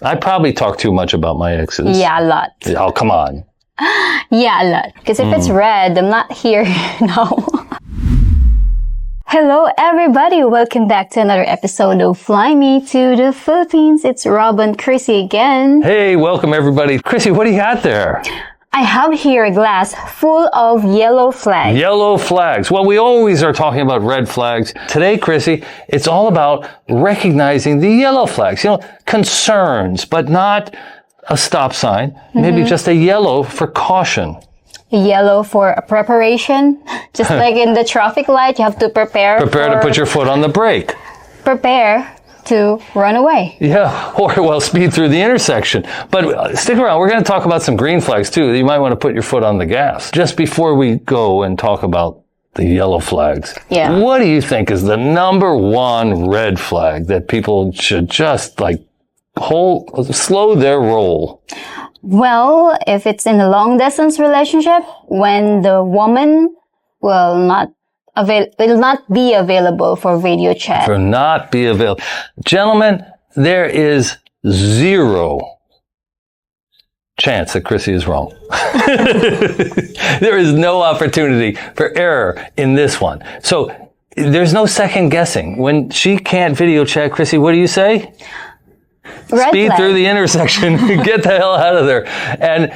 I probably talk too much about my exes. Yeah, a lot. Oh, come on. Yeah, a lot. Because if it's red, I'm not here now. Hello, everybody. Welcome back to another episode of Fly Me to the Philippines. It's Rob and Chrissy again. Hey, welcome, everybody. Chrissy, what do you got there? I have here a glass full of yellow flags. Yellow flags. Well, we always are talking about red flags. Today, Chrissy, it's all about recognizing the yellow flags. You know, concerns, but not a stop sign. Maybe just a yellow for caution. Yellow for a preparation. Just like in the traffic light, you have to prepare. Prepare to put your foot on the brake. Prepare to run away. Yeah, or, well, speed through the intersection. But stick around. We're going to talk about some green flags, too. You might want to put your foot on the gas. Just before we go and talk about the yellow flags, what do you think is the number one red flag that people should just, slow their roll? Well, if it's in a long-distance relationship, when the woman will not be available for video chat. Gentlemen, there is zero chance that Chrissy is wrong. There is no opportunity for error in this one. So there's no second guessing. When she can't video chat, Chrissy, what do you say? Red Speed flag. through the intersection. Get the hell out of there. And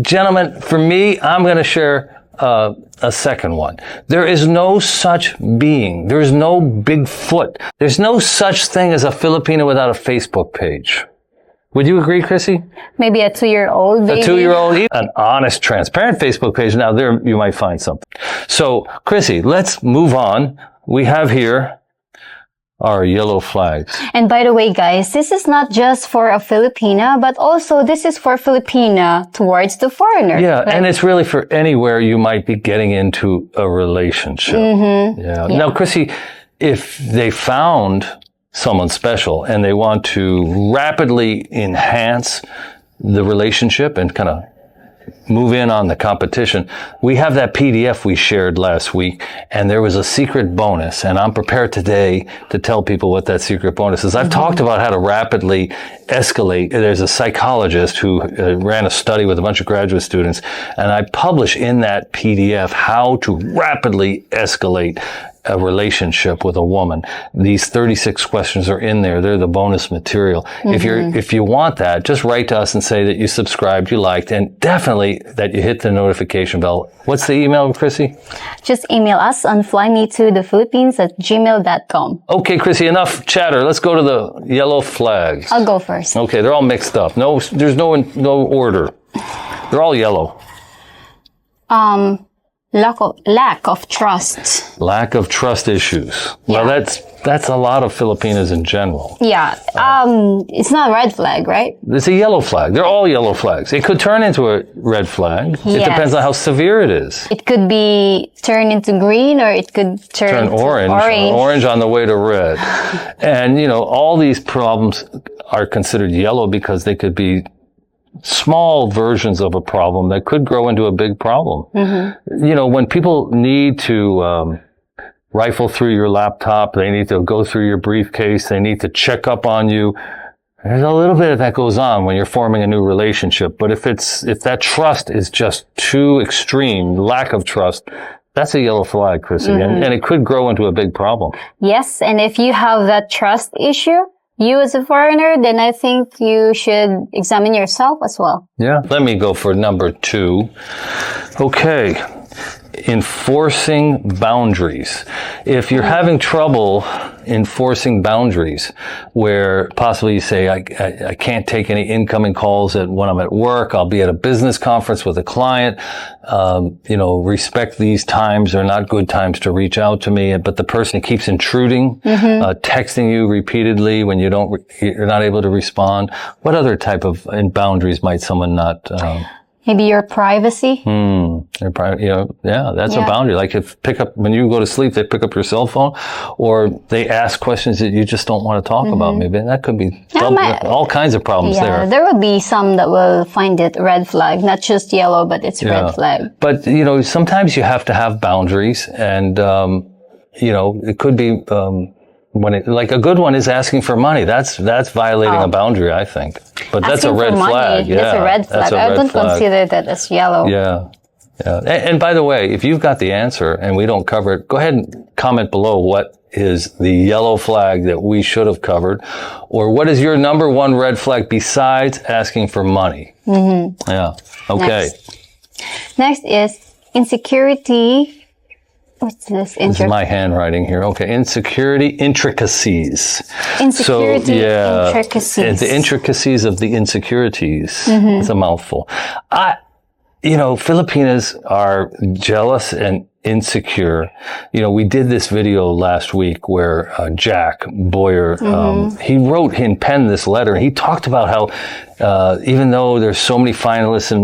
gentlemen, for me, I'm going to share a second one. There is no such being. There is no Bigfoot. There's no such thing as a Filipina without a Facebook page. Would you agree, Chrissy? Maybe a 2-year-old baby. A 2-year-old, an honest, transparent Facebook page. Now there you might find something. So, Chrissy, let's move on. We have here our yellow flags. And by the way, guys, this is not just for a Filipina, but also this is for Filipina towards the foreigner. Yeah, and it's really for anywhere you might be getting into a relationship. Yeah. Now, Chrissy, if they found someone special and they want to rapidly enhance the relationship and kind of move in on the competition, we have that PDF we shared last week, and there was a secret bonus, and I'm prepared today to tell people what that secret bonus is. I've talked about how to rapidly escalate. There's a psychologist who ran a study with a bunch of graduate students, and I publish in that PDF how to rapidly escalate a relationship with a woman. These 36 questions are in there. They're the bonus material. If you want that, just write to us and say that you subscribed, you liked, and definitely that you hit the notification bell. What's the email, Chrissy? Just email us on flymetothephilippines@gmail.com. Okay, Chrissy, enough chatter. Let's go to the yellow flags. I'll go first. Okay, they're all mixed up. There's no order. They're all yellow. Lack of trust. Lack of trust issues. Well, that's a lot of Filipinas in general. Yeah. It's not a red flag, right? It's a yellow flag. They're all yellow flags. It could turn into a red flag. Yes. It depends on how severe it is. It could be turned into green, or it could turn into orange. Orange on the way to red. And, all these problems are considered yellow because they could be small versions of a problem that could grow into a big problem. When people need to rifle through your laptop, they need to go through your briefcase, they need to check up on you. There's a little bit of that goes on when you're forming a new relationship. But if that trust is just too extreme, lack of trust, that's a yellow flag, Chrissy, and it could grow into a big problem. Yes, and if you have that trust issue, you as a foreigner, then I think you should examine yourself as well. Yeah. Let me go for number 2. Okay. Enforcing boundaries. If you're having trouble enforcing boundaries, where possibly you say, I can't take any incoming calls when I'm at work, I'll be at a business conference with a client, respect these times, they're not good times to reach out to me, but the person keeps intruding, texting you repeatedly when you're not able to respond. What other type of boundaries might someone not, Maybe your privacy. That's a boundary. Like when you go to sleep, they pick up your cell phone, or they ask questions that you just don't want to talk about. Maybe that could be all kinds of problems there. There will be some that will find it red flag, not just yellow, but it's red flag. But sometimes you have to have boundaries, and it could be like a good one is asking for money. That's violating a boundary, I think. But that's a red flag. Yeah, that's a red flag. I don't consider that as yellow. Yeah. Yeah. And by the way, if you've got the answer and we don't cover it, go ahead and comment below what is the yellow flag that we should have covered, or what is your number one red flag besides asking for money? Mm-hmm. Yeah. Okay. Next is insecurity. What's this? This is my handwriting here. Okay. Intricacies. Intricacies. The intricacies of the insecurities. It's a mouthful. Filipinas are jealous and insecure. We did this video last week where Jack Boyer, he penned this letter, and he talked about how even though there's so many finalists in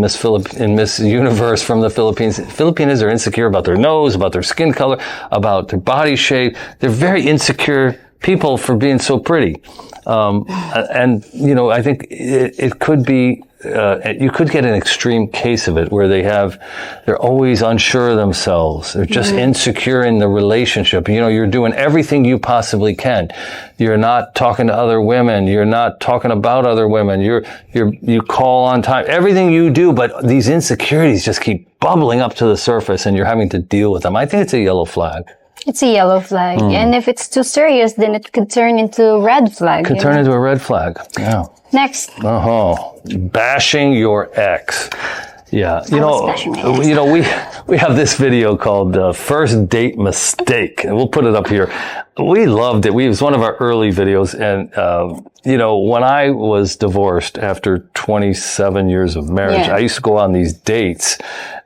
Miss Universe from the Philippines, Filipinas are insecure about their nose, about their skin color, about their body shape. They're very insecure people for being so pretty. I think it could be, you could get an extreme case of it where they're always unsure of themselves. They're just insecure in the relationship. You're doing everything you possibly can. You're not talking to other women. You're not talking about other women. You call on time. Everything you do, but these insecurities just keep bubbling up to the surface and you're having to deal with them. I think it's a yellow flag. It's a yellow flag. And if it's too serious, then it could turn into a red flag. Could turn into a red flag. Yeah. Next. Bashing your ex. Yeah. We have this video called First Date Mistake, and we'll put it up here. We loved it. It was one of our early videos. And, when I was divorced after 27 years of marriage, I used to go on these dates.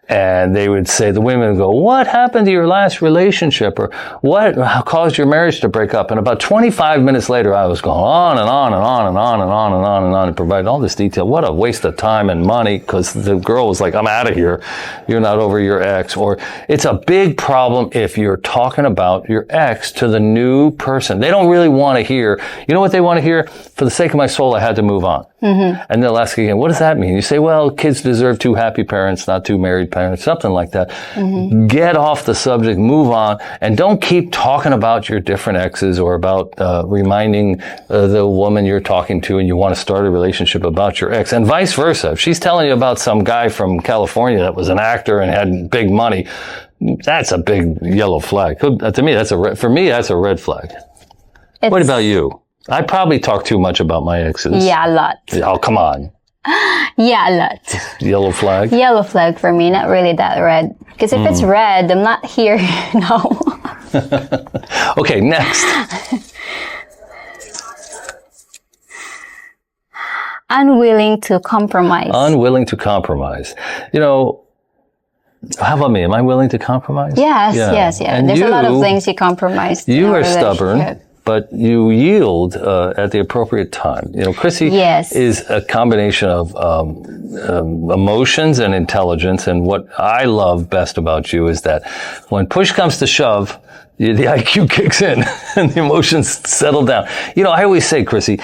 And they would say, the women would go, what happened to your last relationship? Or what caused your marriage to break up? And about 25 minutes later, I was going on and on and on and on and on and on and on and providing all this detail. What a waste of time and money, because the girl was like, I'm out of here. You're not over your ex. Or it's a big problem if you're talking about your ex to the new person. They don't really want to hear. You know what they want to hear? For the sake of my soul, I had to move on. And they'll ask again, what does that mean? You say, well, kids deserve 2 happy parents, not 2 married parents, something like that. Get off the subject, move on, and don't keep talking about your different exes or about reminding the woman you're talking to and you want to start a relationship about your ex, and vice versa. If she's telling you about some guy from California that was an actor and had big money, that's a big yellow flag. To me, that's a red flag. What about you? I probably talk too much about my exes. Yeah, a lot. Oh, come on. Yeah, a lot. Yellow flag? Yellow flag for me, not really that red. Because if it's red, I'm not here now. Okay, next. Unwilling to compromise. Unwilling to compromise. How about me? Am I willing to compromise? Yes. And there's a lot of things you compromise. You are stubborn, but you yield at the appropriate time. Chrissy is a combination of emotions and intelligence. And what I love best about you is that when push comes to shove, the IQ kicks in and the emotions settle down. I always say, Chrissy,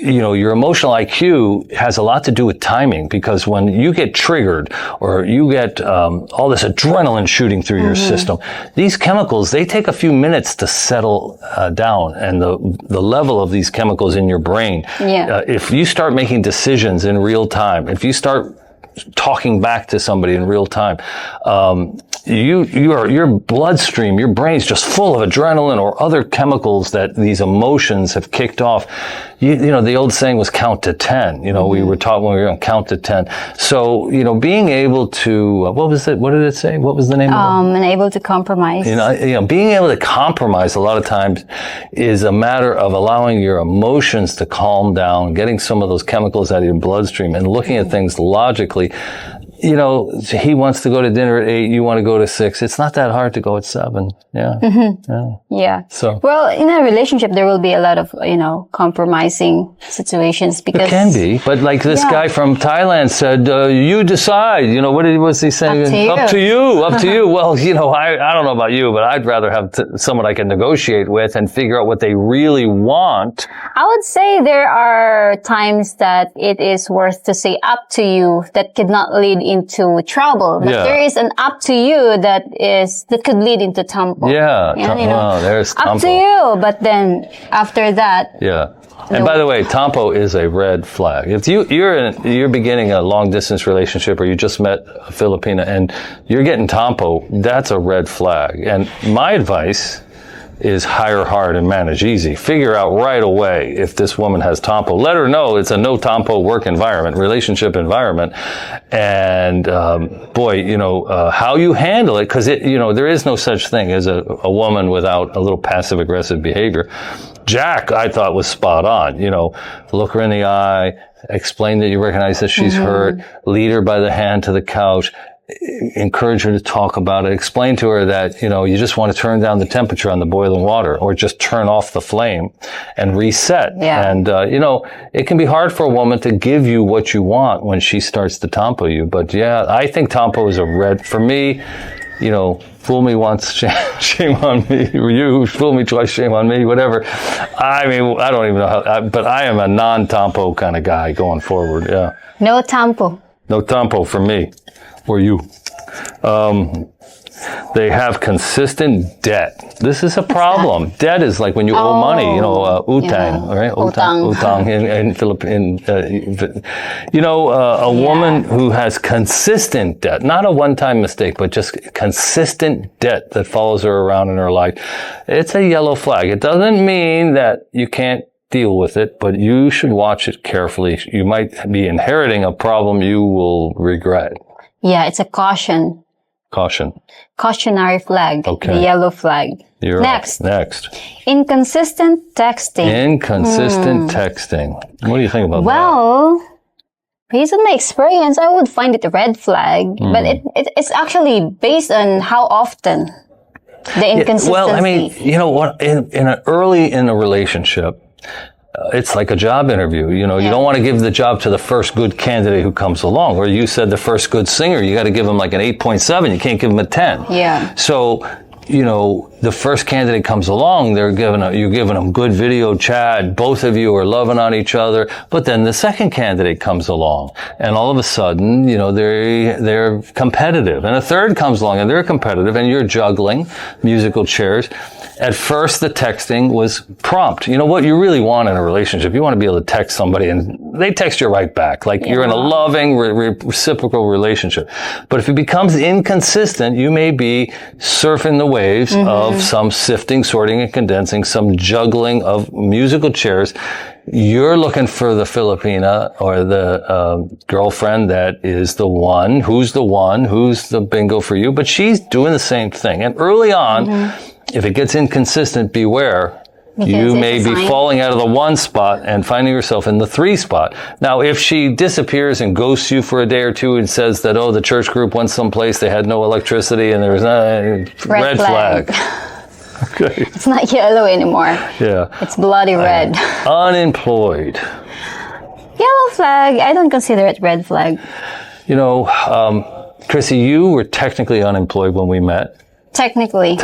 your emotional IQ has a lot to do with timing, because when you get triggered or you get all this adrenaline shooting through your system, these chemicals, they take a few minutes to settle down, and the level of these chemicals in your brain. If you start making decisions in real time, if you start talking back to somebody in real time, your bloodstream, your brain's just full of adrenaline or other chemicals that these emotions have kicked off. The old saying was count to 10. We were taught when we were going to count to 10. So, being able to, what was it? What did it say? What was the name of it? And able to compromise. Being able to compromise a lot of times is a matter of allowing your emotions to calm down, getting some of those chemicals out of your bloodstream and looking at things logically. He wants to go to dinner at 8, you want to go to 6. It's not that hard to go at 7. Yeah. So. Well, in a relationship, there will be a lot of, compromising situations, because. It can be. But like this guy from Thailand said, you decide. What was he saying? Up to you. Well, I don't know about you, but I'd rather have someone I can negotiate with and figure out what they really want. I would say there are times that it is worth to say up to you that could not lead into trouble. But Yeah. there is an up to you that could lead into Tampo. Yeah. There's Tampo. Up to you. But then after that. Yeah. And by the way, Tampo is a red flag. If you're beginning a long distance relationship, or you just met a Filipina and you're getting Tampo, that's a red flag. And my advice is hire hard and manage easy. Figure out right away if this woman has Tampo. Let her know it's a no Tampo work environment, relationship environment. And how you handle it, because there is no such thing as a woman without a little passive aggressive behavior. Jack, I thought, was spot on. Look her in the eye, explain that you recognize that she's hurt, lead her by the hand to the couch, encourage her to talk about it, explain to her that, you just want to turn down the temperature on the boiling water, or just turn off the flame and reset. Yeah. And, it can be hard for a woman to give you what you want when she starts to Tampo you. But yeah, I think Tampo is a red, for me, fool me once, shame on me. You fool me twice, shame on me. Whatever. I mean, I don't even know how. But I am a non-Tampo kind of guy going forward. Yeah. No Tampo. No Tampo for me, or you. They have consistent debt. This is a problem. Debt is like when you owe money, utang, right? Utang in Philippine. A woman who has consistent debt, not a one-time mistake, but just consistent debt that follows her around in her life. It's a yellow flag. It doesn't mean that you can't deal with it, but you should watch it carefully. You might be inheriting a problem you will regret. Yeah, it's a caution. Cautionary flag. Okay. The yellow flag. You're Next. Next. Inconsistent texting. Texting. What do you think about that? Well, based on my experience, I would find it a red flag. But it's actually based on how often the inconsistency. Well, I mean, you know what? Early in a relationship, it's like a job interview. You don't want to give the job to the first good candidate who comes along. Or you said the first good singer, you got to give them like an 8.7. You can't give them a 10. Yeah. So, the first candidate comes along, you're giving them good video chat. Both of you are loving on each other. But then the second candidate comes along, and all of a sudden, they're competitive. And a third comes along, and they're competitive, and you're juggling musical chairs. At first, the texting was prompt. You know what you really want in a relationship? You want to be able to text somebody and they text you right back. Like you're in a loving, reciprocal relationship. But if it becomes inconsistent, you may be surfing the waves of some sifting, sorting, and condensing, some juggling of musical chairs. You're looking for the Filipina or the girlfriend that is the one, who's the bingo for you. But she's doing the same thing. And early on, if it gets inconsistent, beware. Because you may be falling out of the 1 spot and finding yourself in the 3 spot. Now, if she disappears and ghosts you for a day or two and says that, the church group went someplace, they had no electricity, and there was no red flag. Okay. It's not yellow anymore. Yeah. It's bloody red. Unemployed. Yellow flag. I don't consider it red flag. Chrissy, you were technically unemployed when we met. Technically,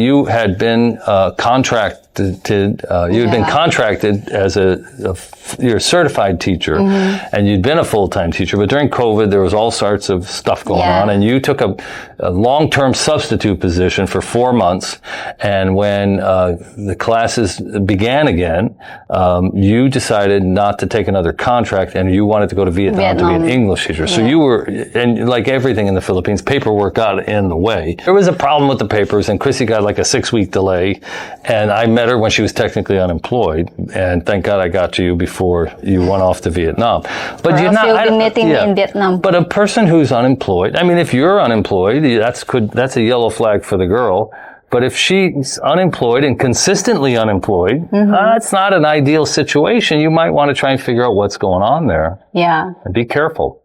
you had been contracted. You'd been contracted as you're a certified teacher, and you'd been a full-time teacher. But during COVID, there was all sorts of stuff going on, and you took a long-term substitute position for 4 months. And when the classes began again, you decided not to take another contract, and you wanted to go to Vietnam to be an English teacher. So you were, and like everything in the Philippines, paperwork got in the way. There was a problem with the papers, and Chrissy got like a 6-week delay, and I met her when she was technically unemployed, and thank God I got to you before you went off to Vietnam. But you're not meeting in Vietnam. But a person who's unemployed, I mean, if you're unemployed, that's a yellow flag for the girl. But if she's unemployed and consistently unemployed, it's not an ideal situation. You might want to try and figure out what's going on there. Yeah. And be careful.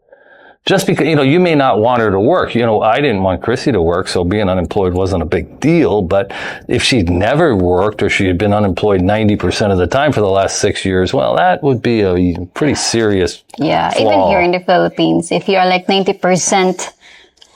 Just because, you may not want her to work. I didn't want Chrissy to work, so being unemployed wasn't a big deal. But if she'd never worked or she had been unemployed 90% of the time for the last 6 years, well, that would be a pretty serious flaw. Even here in the Philippines, if you're like 90%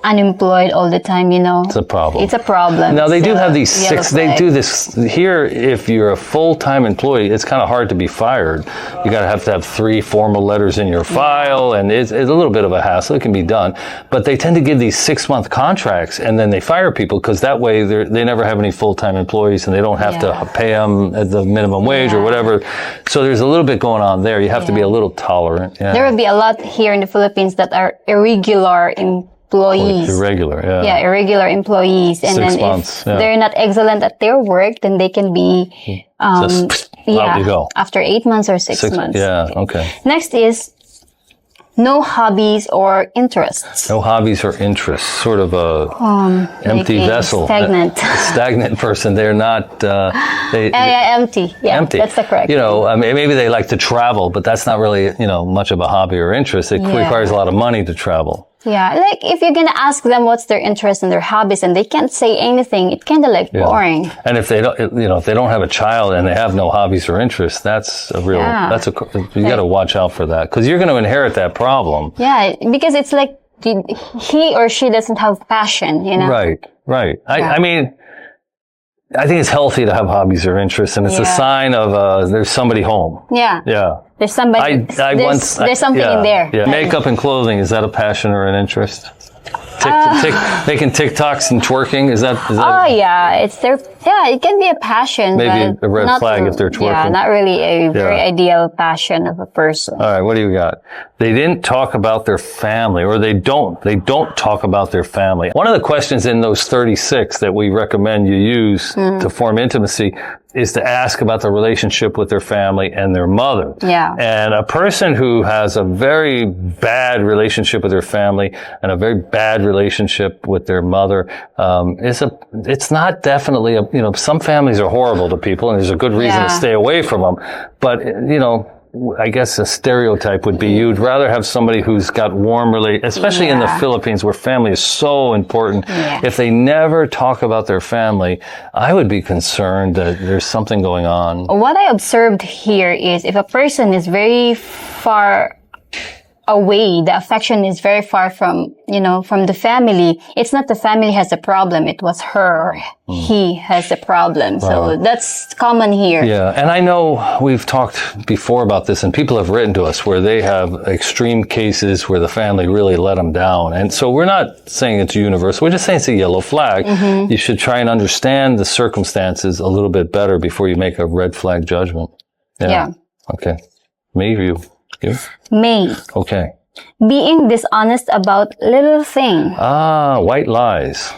unemployed all the time, It's a problem. It's a problem. Now, they It's do a have these yellow they flag. do this here. If you're a full-time employee, it's kind of hard to be fired. You got to have 3 formal letters in your file, and it's a little bit of a hassle. It can be done. But they tend to give these 6-month contracts, and then they fire people because that way they never have any full-time employees, and they don't have to pay them at the minimum wage or whatever. So there's a little bit going on there. You have to be a little tolerant. Yeah. There will be a lot here in the Philippines that are irregular employees. Irregular, irregular employees. And 6 then months, if they're not excellent at their work, then they can be, Just out you go. after 8 months or 6 months. Yeah, okay. Next is no hobbies or interests. No hobbies or interests. Sort of a empty like a vessel. stagnant. A stagnant person. They're not, Empty. Yeah, empty. that's the correct. I mean, maybe they like to travel, but that's not really, much of a hobby or interest. It requires a lot of money to travel. Yeah, like if you're gonna ask them what's their interest and their hobbies, and they can't say anything, it's kind of like boring. And if they don't, if they don't have a child and they have no hobbies or interests, that's a real. You got to watch out for that because you're going to inherit that problem. Yeah, because it's like he or she doesn't have passion, Right. I mean, I think it's healthy to have hobbies or interests, and it's a sign of there's somebody home. Yeah. Yeah. There's somebody. There's something in there. Yeah. Makeup and clothing, is that a passion or an interest? Making TikToks and twerking, is that? Oh yeah, it's their. Yeah, it can be a passion. Maybe but a red flag if they're twerking. Yeah, not really a very ideal passion of a person. All right, what do you got? They didn't talk about their family, or they don't talk about their family. One of the questions in those 36 that we recommend you use to form intimacy is to ask about the relationship with their family and their mother. Yeah. And a person who has a very bad relationship with their family and a very bad relationship with their mother, it's not definitely some families are horrible to people and there's a good reason to stay away from them. But, I guess a stereotype would be you'd rather have somebody who's got warm especially in the Philippines where family is so important. Yeah. If they never talk about their family, I would be concerned that there's something going on. What I observed here is if a person is very far away, the affection is very far from the family, it's not the family has a problem, it was her or he has a problem. So that's common here. Yeah, and I know we've talked before about this, and people have written to us where they have extreme cases where the family really let them down. And so we're not saying it's universal, we're just saying it's a yellow flag. You should try and understand the circumstances a little bit better before you make a red flag judgment. Yeah. Okay. Me or you? You? Me. Okay. Being dishonest about little things. White lies.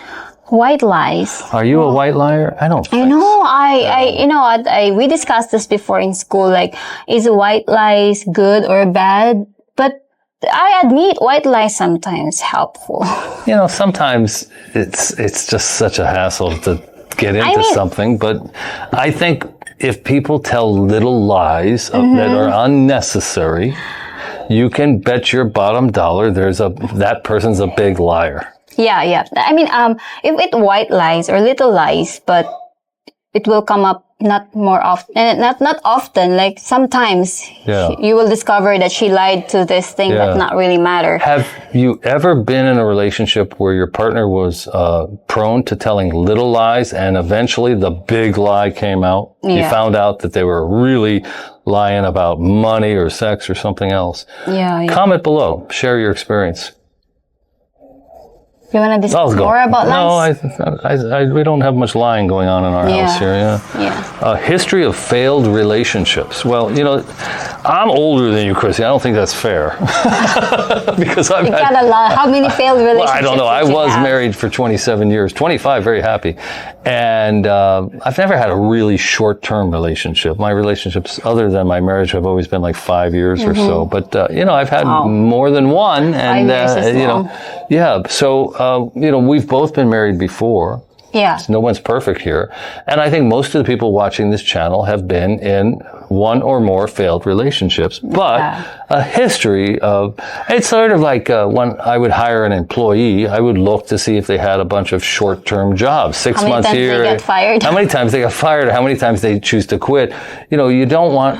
White lies. Are you a white liar? I don't think so. We discussed this before in school, like, is white lies good or bad? But I admit white lies sometimes helpful. Sometimes it's just such a hassle to get into something, but I think if people tell little lies that are unnecessary, you can bet your bottom dollar that person's a big liar. Yeah. I mean, if it white lies or little lies, but it will come up not more often, not often, like sometimes you will discover that she lied to this thing that not really matter. Have you ever been in a relationship where your partner was prone to telling little lies and eventually the big lie came out? Yeah. You found out that they were really lying about money or sex or something else. Yeah. Comment below. Share your experience. You want to discuss more about lies? No, we don't have much lying going on in our house here. Yeah. History of failed relationships. Well, I'm older than you, Chrissy. I don't think that's fair. Because I've got a lot. How many failed relationships? Well, I don't know. I was married for 27 years, 25, very happy. And I've never had a really short-term relationship. My relationships, other than my marriage, have always been like 5 years or so. But, I've had more than one. And, 5 years is long. Yeah. So, we've both been married before. Yeah. So no one's perfect here. And I think most of the people watching this channel have been in one or more failed relationships. But a history of, it's sort of like when I would hire an employee, I would look to see if they had a bunch of short-term jobs, 6 months here. How many times they get fired? How many times they got fired, or how many times they choose to quit. You don't want,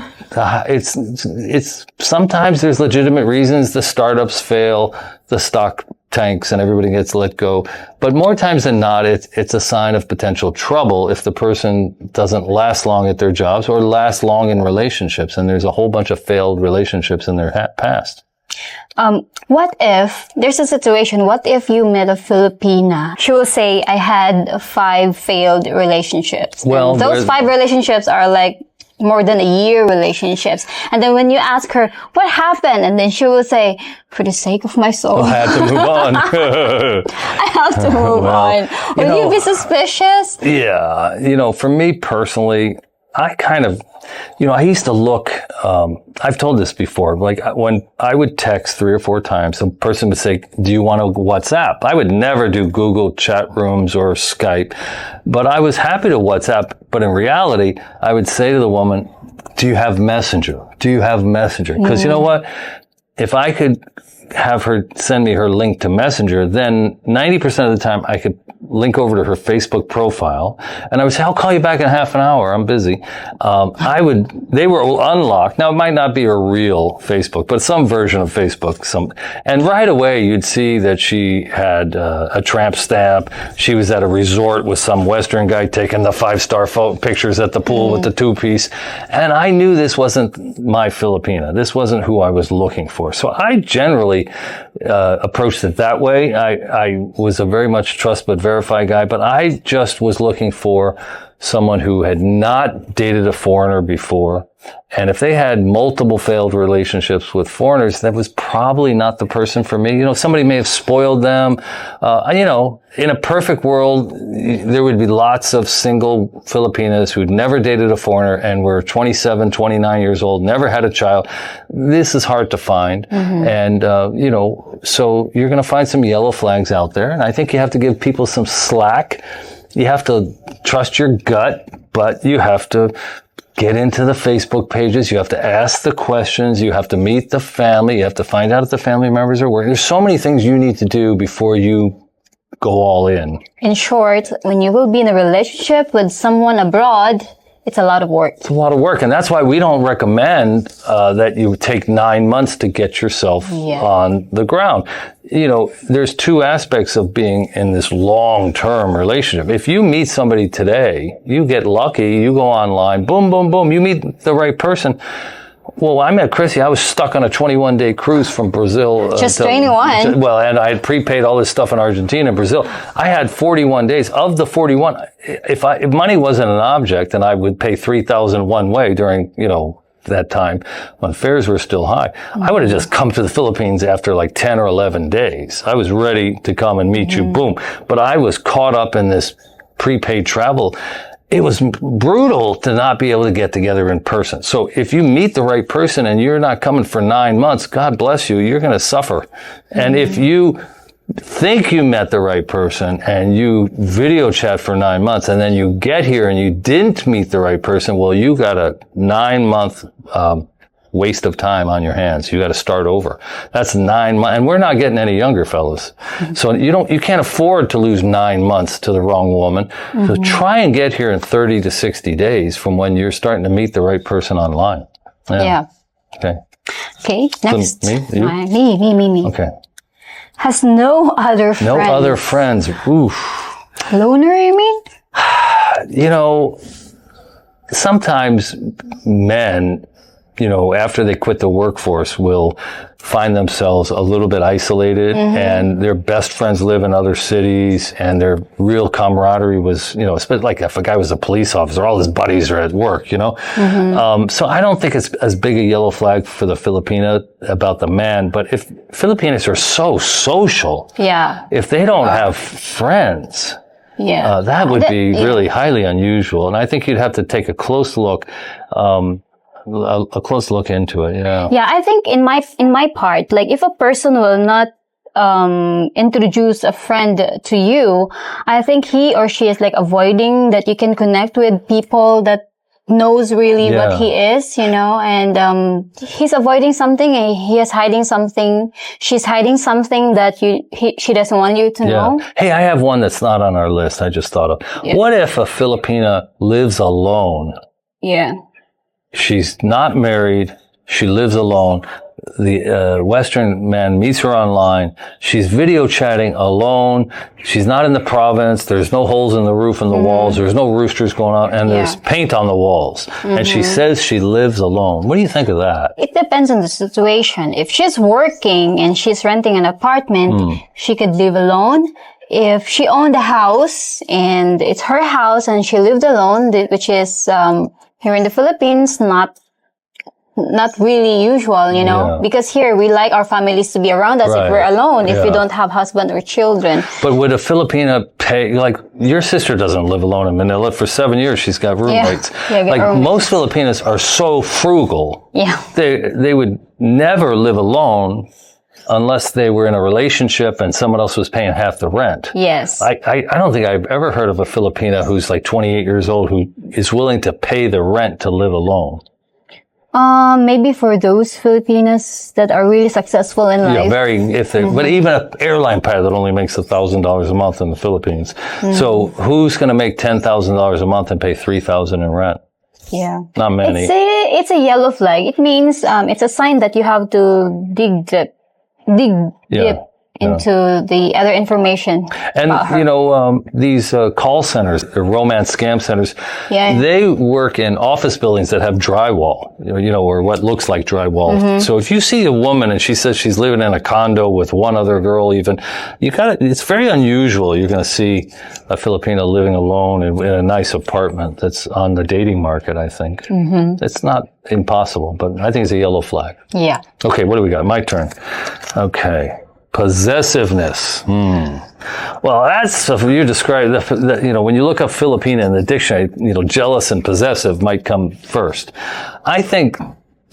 it's sometimes there's legitimate reasons the startups fail, the stock tanks and everybody gets let go. But more times than not, it's a sign of potential trouble if the person doesn't last long at their jobs or last long in relationships. And there's a whole bunch of failed relationships in their past. What if there's a situation, what if you met a Filipina? She will say, I had 5 failed relationships. Well, and those 5 relationships are like more than a year relationships. And then when you ask her, what happened? And then she will say, for the sake of my soul. I had to move on. I have to move on. Will you be suspicious? Yeah. For me personally, I kind of, I used to look, I've told this before, like when I would text 3 or 4 times, the person would say, do you want to WhatsApp? I would never do Google chat rooms or Skype, but I was happy to WhatsApp. But in reality, I would say to the woman, do you have Messenger? Do you have Messenger? Because you know what? If I could have her send me her link to Messenger, then 90% of the time I could link over to her Facebook profile, and I would say, I'll call you back in half an hour. I'm busy. They were unlocked. Now, it might not be a real Facebook, but some version of Facebook. And right away, you'd see that she had a tramp stamp. She was at a resort with some Western guy taking the 5-star pictures at the pool with the 2-piece. And I knew this wasn't my Filipina. This wasn't who I was looking for. So I generally approached it that way. I was a very much trust but verify guy, but I just was looking for someone who had not dated a foreigner before. And if they had multiple failed relationships with foreigners, that was probably not the person for me. Somebody may have spoiled them. In a perfect world, there would be lots of single Filipinas who'd never dated a foreigner and were 27, 29 years old, never had a child. This is hard to find. And, so you're going to find some yellow flags out there. And I think you have to give people some slack. You have to trust your gut, but you have to get into the Facebook pages. You have to ask the questions. You have to meet the family. You have to find out if the family members are working. There's so many things you need to do before you go all in. In short, when you will be in a relationship with someone abroad, it's a lot of work. It's a lot of work. And that's why we don't recommend that you take 9 months to get yourself on the ground. There's 2 aspects of being in this long-term relationship. If you meet somebody today, you get lucky, you go online, boom, boom, boom, you meet the right person. Well, I met Chrissy. I was stuck on a 21-day cruise from Brazil. Just 21. Well, and I had prepaid all this stuff in Argentina and Brazil. I had 41 days. Of the 41, if money wasn't an object, then I would pay $3,000 one way during, that time when fares were still high. I would have just come to the Philippines after like 10 or 11 days. I was ready to come and meet you. Boom. But I was caught up in this prepaid travel. It was brutal to not be able to get together in person. So if you meet the right person and you're not coming for 9 months, God bless you, you're going to suffer. And if you think you met the right person and you video chat for 9 months and then you get here and you didn't meet the right person, well, you got a 9-month waste of time on your hands. You got to start over. That's 9 months. And we're not getting any younger, fellas. So you can't afford to lose 9 months to the wrong woman. So try and get here in 30 to 60 days from when you're starting to meet the right person online. Yeah. Okay. Next. So, me? Me. Okay. Has no other friends. No other friends. Oof. Loner, you mean? Sometimes men, after they quit the workforce, will find themselves a little bit isolated, and their best friends live in other cities, and their real camaraderie was, especially like if a guy was a police officer, all his buddies are at work, So I don't think it's as big a yellow flag for the Filipina about the man, but if Filipinos are so social, if they don't have friends, that would be really highly unusual. And I think you'd have to take a close look, into it. Yeah, I think in my part, like if a person will not introduce a friend to you, I think he or she is like avoiding that you can connect with people that knows really what he is, and he's avoiding something and he is hiding something. She's hiding something that she doesn't want you to know. Hey, I have one that's not on our list. I just thought of. What if a Filipina lives alone? Yeah. She's not married. She lives alone. the Western man meets her online. She's video chatting alone. She's not in the province. There's no holes in the roof and the walls. There's no roosters going on, and there's paint on the walls. And she says she lives alone. What do you think of that? It depends on the situation. If she's working and she's renting an apartment, she could live alone. If she owned a house and it's her house and she lived alone, which is here in the Philippines, not really usual, you know, because here we like our families to be around us if we're alone, if we don't have husband or children. But would a Filipina pay, like your sister doesn't live alone in Manila for 7 years, she's got roommates. Like most Filipinas are so frugal. They would never live alone unless they were in a relationship and someone else was paying half the rent. I don't think I've ever heard of a Filipina who's like 28 years old who is willing to pay the rent to live alone. Maybe for those Filipinas that are really successful in life. But even an airline pilot only makes $1,000 a month in the Philippines. So who's going to make $10,000 a month and pay $3,000 in rent? Not many. It's a yellow flag. It means, it's a sign that you have to dig deep into the other information. And, you know, these call centers, romance scam centers, they work in office buildings that have drywall, you know, or what looks like drywall. So if you see a woman and she says she's living in a condo with one other girl even, it's very unusual. You're going to see a Filipino living alone in a nice apartment that's on the dating market, I think. It's not impossible, but I think it's a yellow flag. Okay, what do we got? My turn. Okay. Possessiveness. Well, that's, if you describe, you know, when you look up Filipina in the dictionary, you know, jealous and possessive might come first. I think,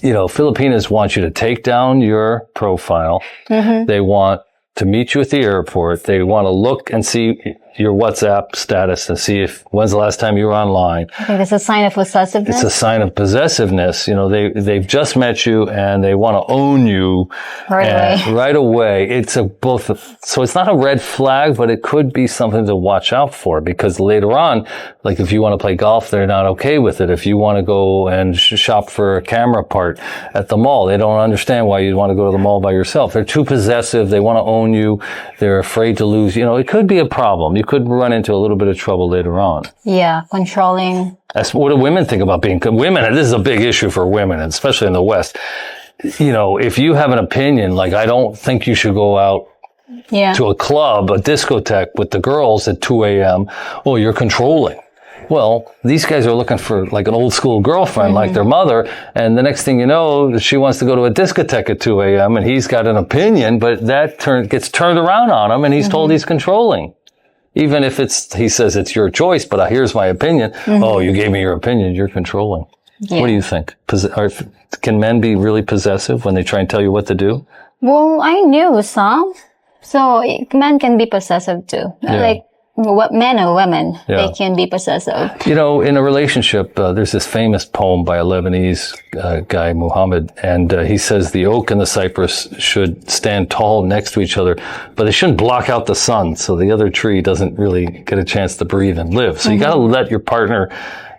you know, Filipinas want you to take down your profile. They want to meet you at the airport. They want to look and see your WhatsApp status and see when's the last time you were online. I think it's a sign of possessiveness. It's a sign of possessiveness. You know, they've just met you and they want to own you right away. It's so it's not a red flag, but it could be something to watch out for, because later on, like if you want to play golf, they're not okay with it. If you want to go and shop for a camera part at the mall, they don't understand why you'd want to go to the mall by yourself. They're too possessive. They want to own you. They're afraid to lose. You know, it could be a problem. You could run into a little bit of trouble later on. Controlling. What do women think about being women? And this is a big issue for women, especially in the West. You know, if you have an opinion, like I don't think you should go out to a club, a discotheque with the girls at 2 a.m. Oh, you're controlling. Well, these guys are looking for like an old school girlfriend, like their mother. And the next thing you know, she wants to go to a discotheque at 2 a.m. and he's got an opinion, but that gets turned around on him and he's told he's controlling. Even if he says it's your choice, but here's my opinion. Oh, you gave me your opinion. You're controlling. What do you think? Can men be really possessive when they try and tell you what to do? Well, I knew some. So men can be possessive too. Like men or women, they can be possessive. You know, in a relationship, there's this famous poem by a Lebanese guy, Muhammad, and he says the oak and the cypress should stand tall next to each other, but they shouldn't block out the sun so the other tree doesn't really get a chance to breathe and live. So you got to let your partner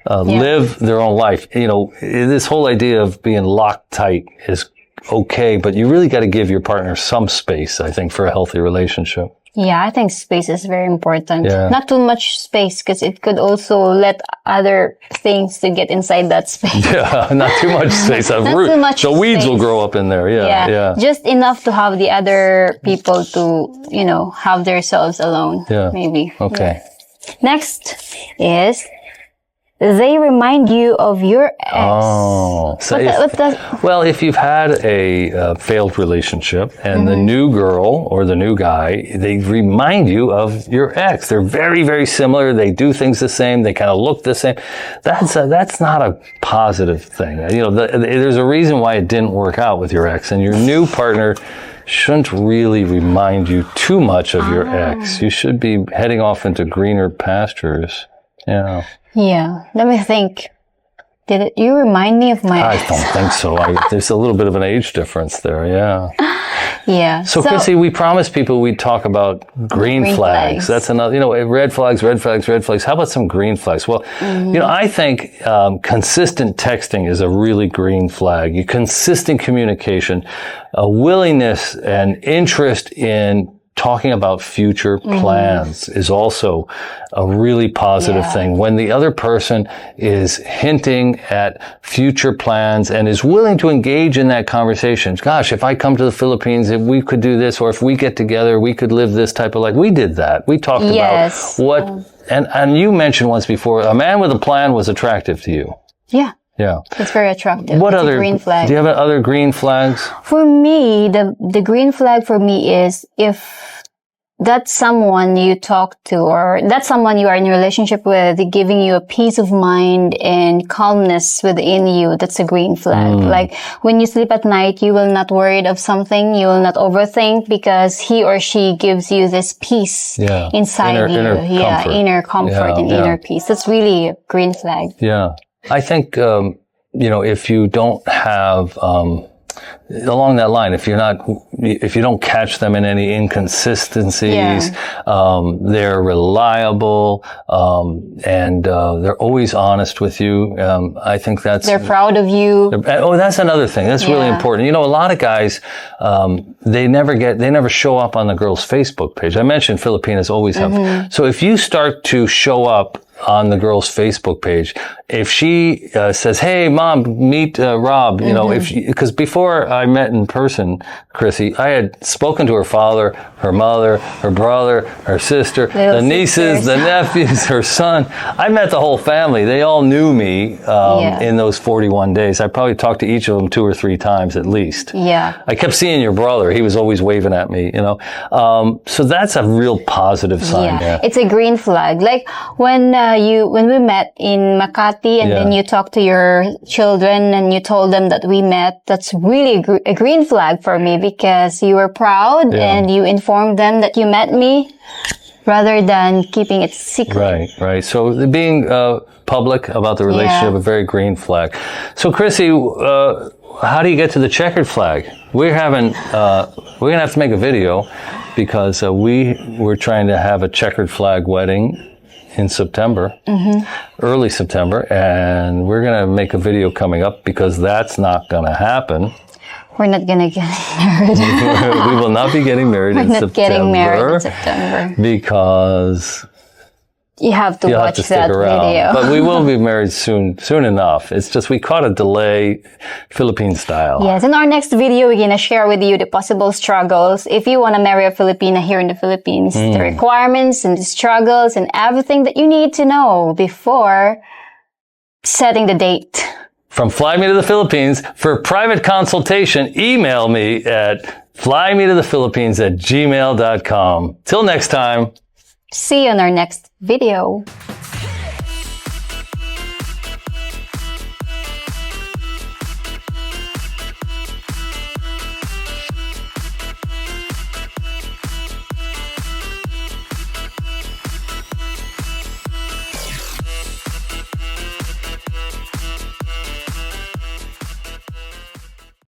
live their own life. You know, this whole idea of being locked tight is okay, but you really got to give your partner some space, I think, for a healthy relationship. Yeah, I think space is very important. Not too much space, because it could also let other things to get inside that space. Not too much space. Not too much the weeds space. will grow up in there. Just enough to have the other people to, you know, have themselves alone. Maybe. Okay. Next is, they remind you of your ex. Oh. So if you've had a failed relationship and the new girl or the new guy, they remind you of your ex. They're very, very similar. They do things the same. They kind of look the same. That's not a positive thing. You know, there's a reason why it didn't work out with your ex, and your new partner shouldn't really remind you too much of your ex. You should be heading off into greener pastures. Yeah, let me think. Did you remind me of my ex? I don't think so. There's a little bit of an age difference there, Yeah. So Chrissy, we promised people we'd talk about green flags. That's another, red flags, red flags, red flags. How about some green flags? Well, I think consistent texting is a really green flag. Consistent communication, a willingness and interest in talking about future plans is also a really positive thing. When the other person is hinting at future plans and is willing to engage in that conversation. Gosh, if I come to the Philippines, if we could do this, or if we get together, we could live this type of life. We did that. We talked about what, and you mentioned once before, a man with a plan was attractive to you. Yeah. Yeah. It's very attractive. What it's other a green flag? Do you have other green flags? For me, the green flag for me is if that's someone you talk to, or that's someone you are in a relationship with, giving you a peace of mind and calmness within you, that's a green flag. Like when you sleep at night, you will not worry of something, you will not overthink, because he or she gives you this peace inside you. Inner comfort and inner peace. That's really a green flag. Yeah. I think, if you don't have, along that line, if you don't catch them in any inconsistencies, they're reliable, and they're always honest with you. I think they're proud of you. That's another thing. That's really important. A lot of guys, they never show up on the girl's Facebook page. I mentioned Filipinas always have. So if you start to show up on the girl's Facebook page, if she says, "Hey, Mom, meet Rob," because before I met in person, Chrissy, I had spoken to her father, her mother, her brother, her sister, the nieces, the nephews, her son. I met the whole family. They all knew me in those 41 days. I probably talked to each of them 2 or 3 times at least. Yeah. I kept seeing your brother. He was always waving at me, So that's a real positive sign. Yeah. It's a green flag. Like when we met in Makati, and then you talked to your children and you told them that we met, that's really a green flag for me, because you were proud and you informed them that you met me rather than keeping it secret. Right. So being public about the relationship, a very green flag. So Chrissy, how do you get to the checkered flag? We're going to have to make a video, because we're trying to have a checkered flag wedding in September, early September, and we're going to make a video coming up, because that's not going to happen. We're not going to get married. We will not be getting married in September. We're not getting married in September. Because you have to watch that video. But we will be married soon enough. It's just we caught a delay, Philippine style. Yes, in our next video, we're going to share with you the possible struggles if you want to marry a Filipina here in the Philippines. The requirements and the struggles and everything that you need to know before setting the date. From Fly Me to the Philippines. For private consultation, email me at flymetothephilippines@gmail.com. Till next time. See you in our next video.